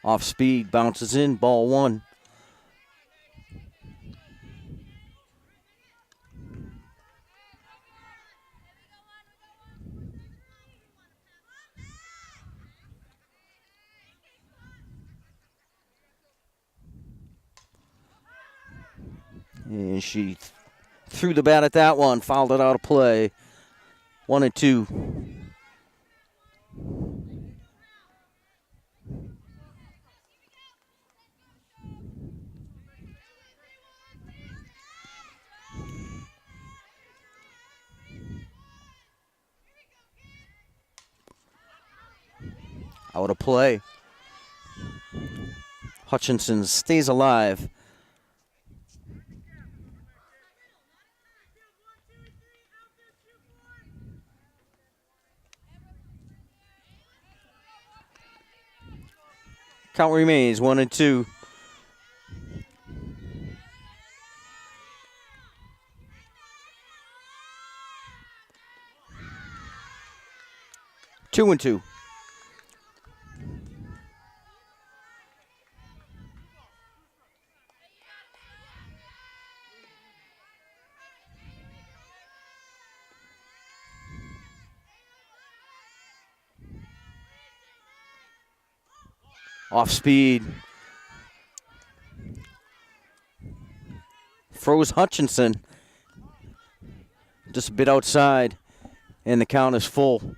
Off speed, bounces in, ball one. And she threw the bat at that one, fouled it out of play. 1-2. Out of play. Hutchinson stays alive. Count remains 1-2. Two and two. Off speed. Froze Hutchinson. Just a bit outside. And the count is full.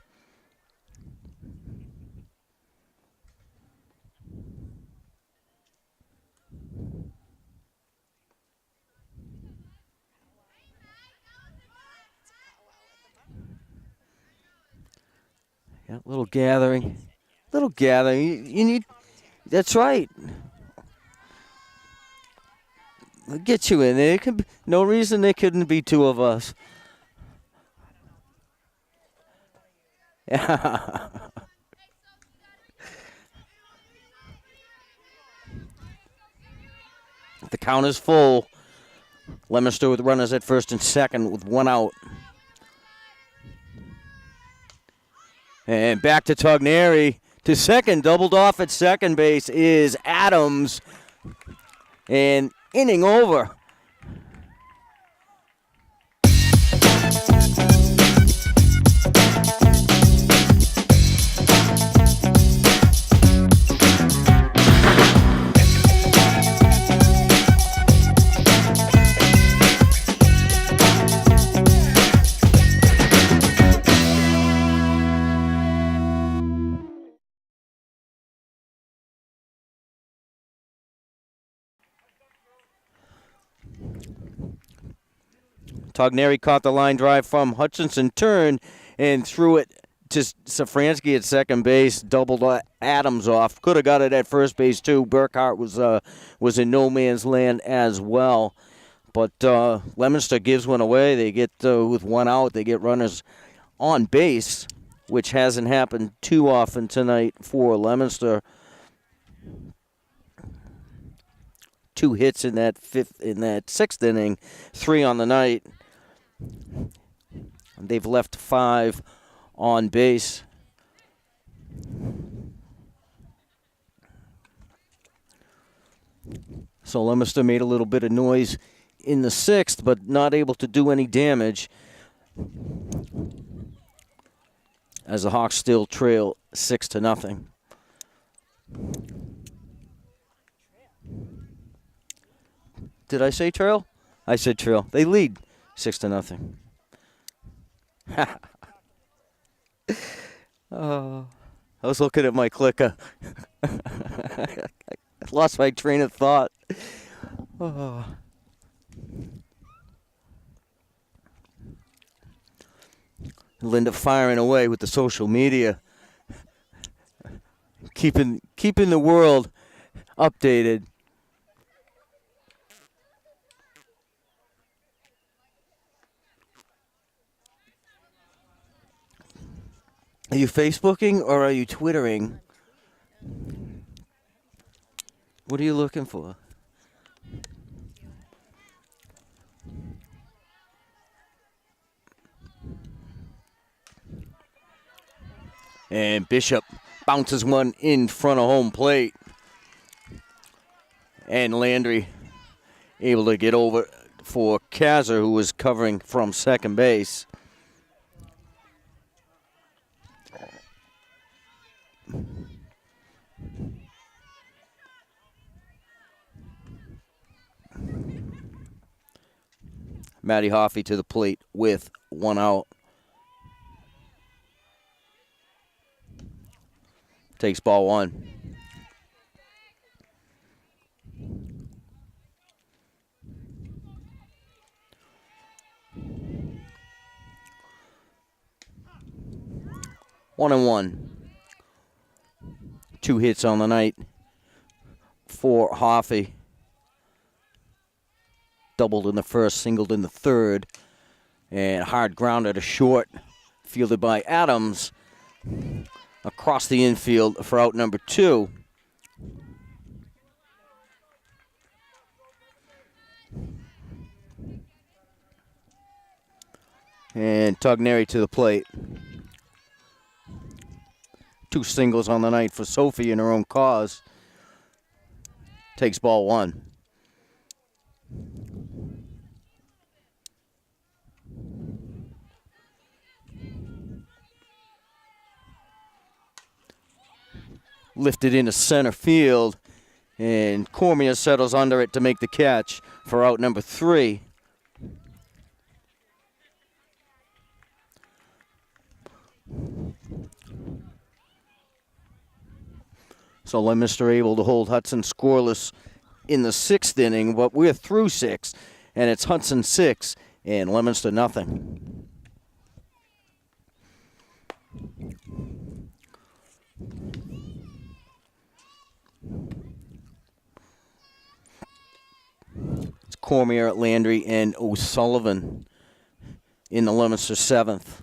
Yeah, little gathering. Little gathering. You need... That's right. I'll get you in there. No reason there couldn't be two of us. Yeah. The count is full. Leominster with runners at first and second with one out. And back to Togneri. To second, doubled off at second base is Adams. And inning over. Togneri caught the line drive from Hutchinson, turned and threw it to Safransky at second base, doubled Adams off. Could have got it at first base too. Burkhart was in no man's land as well. But Leominster gives one away. They get with one out, they get runners on base, which hasn't happened too often tonight for Leominster. 2 hits in that sixth inning, 3 on the night. They've left 5 on base. So Leominster made a little bit of noise in the sixth, but not able to do any damage. as the Hawks still trail 6-0. Did I say trail? I said trail. They lead 6-0. Oh, I was looking at my clicker. I lost my train of thought. Oh. Linda firing away with the social media, keeping the world updated. Are you Facebooking or are you Twittering? What are you looking for? And Bishop bounces one in front of home plate. And Landry able to get over for Kazar, who was covering from second base. Matty Hoffey to the plate with one out. Takes ball one. One and one. 2 hits on the night for Hoffey. Doubled in the first, singled in the third, and hard grounded to short, fielded by Adams across the infield for out number 2. And Togneri to the plate. 2 singles on the night for Sophie in her own cause. Takes ball one. Lifted into center field, and Cormier settles under it to make the catch for out number 3. So Leominster able to hold Hudson scoreless in the 6th inning, but we're through 6, and it's Hudson 6 and Leominster nothing. It's Cormier, Landry, and O'Sullivan in the Leominster 7th.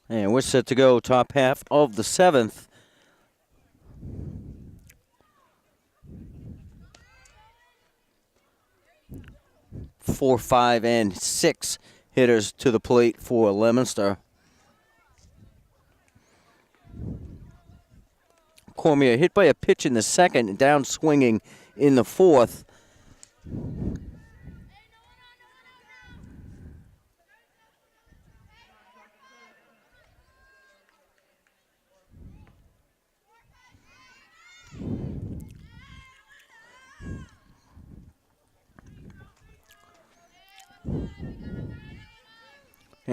And we're set to go top half of the 7th. Four, 5, and 6 hitters to the plate for Leominster. Cormier hit by a pitch in the 2nd and down swinging in the 4th.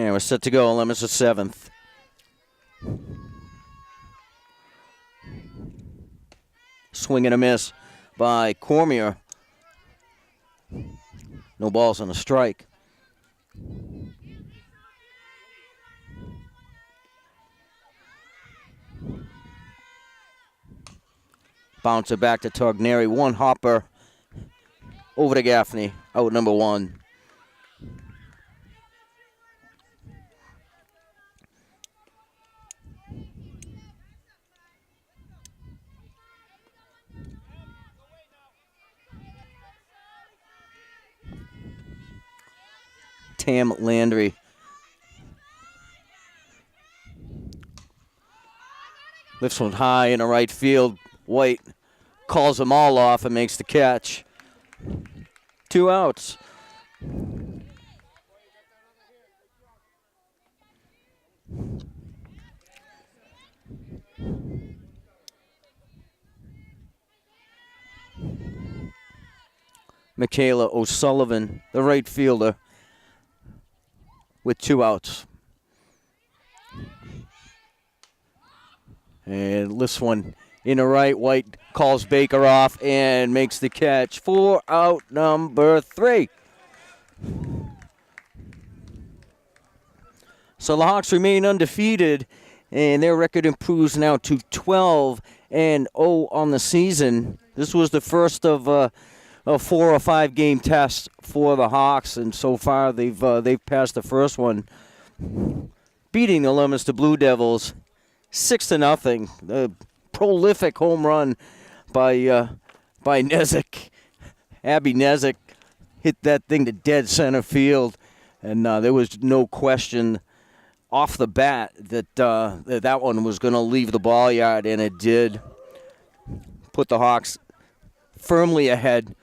And we're set to go. Leominster 7th. Swing and a miss by Cormier. No balls on a strike. Bounce it back to Togneri. One hopper over to Gaffney. Out number 1. Tam Landry. Lifts one high in the right field. White calls them all off and makes the catch. 2 outs. Michaela O'Sullivan, the right fielder, with 2 outs. And lifts one in the right. White calls Baker off and makes the catch for out number 3. So the Hawks remain undefeated, and their record improves now to 12-0 on the season. This was the first of a 4 or 5 game test for the Hawks, and so far they've passed the first one, beating the Leominster Blue Devils 6-0. The prolific home run by Nezik. Abby Nezik hit that thing to dead center field, and there was no question off the bat that that one was going to leave the ball yard, and it did. Put the Hawks firmly ahead.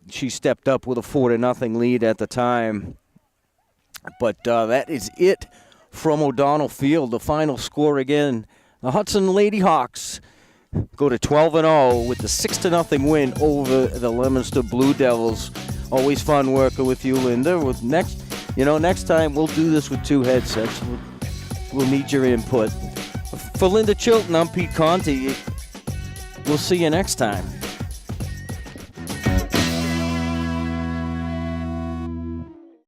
She stepped up with a 4-0 lead at the time. But that is it from O'Donnell Field. The final score again, the Hudson Lady Hawks go to 12-0 with the 6-0 win over the Leominster Blue Devils. Always fun working with you, Linda. Next time we'll do this with 2 headsets. We'll need your input. For Linda Chilton, I'm Pete Conti. We'll see you next time.